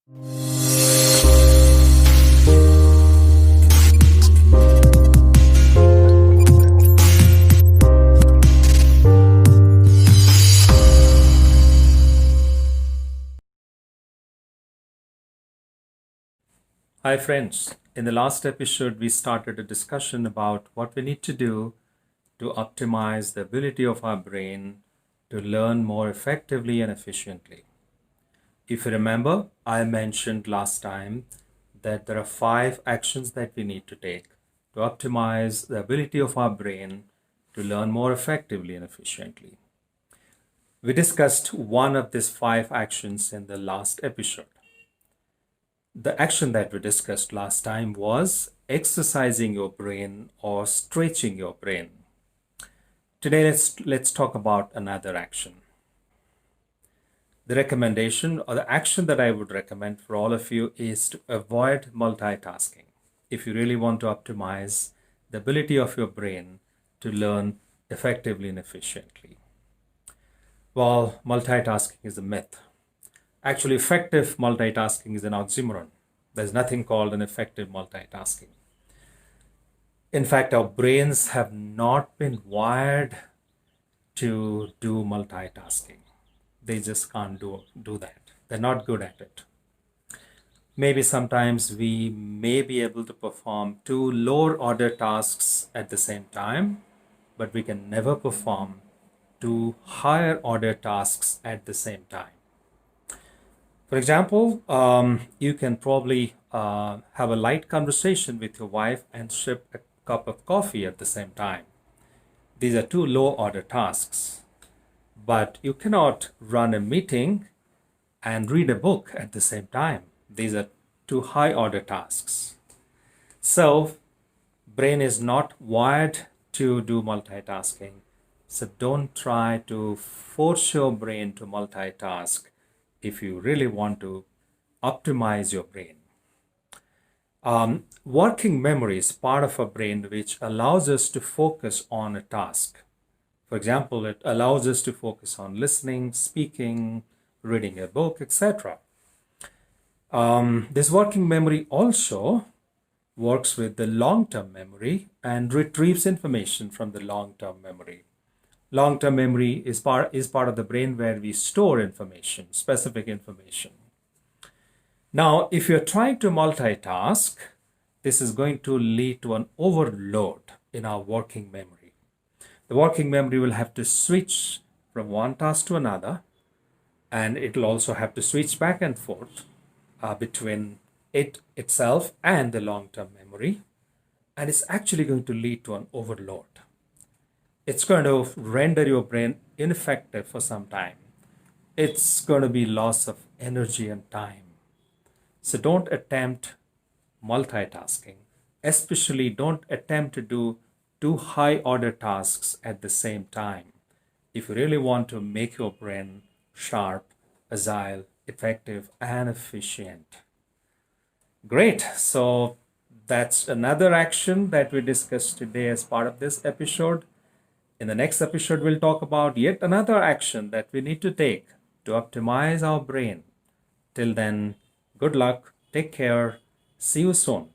Hi friends, in the last episode we started a discussion about what we need to do to optimize the ability of our brain to learn more effectively and efficiently. If you remember, I mentioned last time that there are 5 actions that we need to take to optimize the ability of our brain to learn more effectively and efficiently. We discussed one of these 5 actions in the last episode. The action that we discussed last time was exercising your brain or stretching your brain. Today, let's talk about another action. The recommendation or the action that I would recommend for all of you is to avoid multitasking if you really want to optimize the ability of your brain to learn effectively and efficiently. Well, multitasking is a myth. Actually, effective multitasking is an oxymoron. There's nothing called an effective multitasking. In fact, our brains have not been wired to do multitasking. They just can't do that. They're not good at it. Maybe sometimes we may be able to perform 2 lower order tasks at the same time, but we can never perform 2 higher order tasks at the same time. For example, you can probably have a light conversation with your wife and sip a cup of coffee at the same time. These are 2 low order tasks, but you cannot run a meeting and read a book at the same time. These are 2 high order tasks. So, brain is not wired to do multitasking. So don't try to force your brain to multitask if you really want to optimize your brain. Working memory is part of our brain which allows us to focus on a task. For example, it allows us to focus on listening, speaking, reading a book, etc. This working memory also works with the long-term memory and retrieves information from the long-term memory. Long-term memory is part of the brain where we store information, specific information. Now, if you're trying to multitask, this is going to lead to an overload in our working memory. The working memory will have to switch from one task to another, and it will also have to switch back and forth between it itself and the long-term memory, and it's actually going to lead to an overload. It's going to render your brain ineffective for some time. It's going to be loss of energy and time. So don't attempt multitasking. Especially don't attempt to do 2 high order tasks at the same time. If you really want to make your brain sharp, agile, effective, and efficient. Great. So that's another action that we discussed today as part of this episode. In the next episode, we'll talk about yet another action that we need to take to optimize our brain. Till then, good luck, take care, see you soon.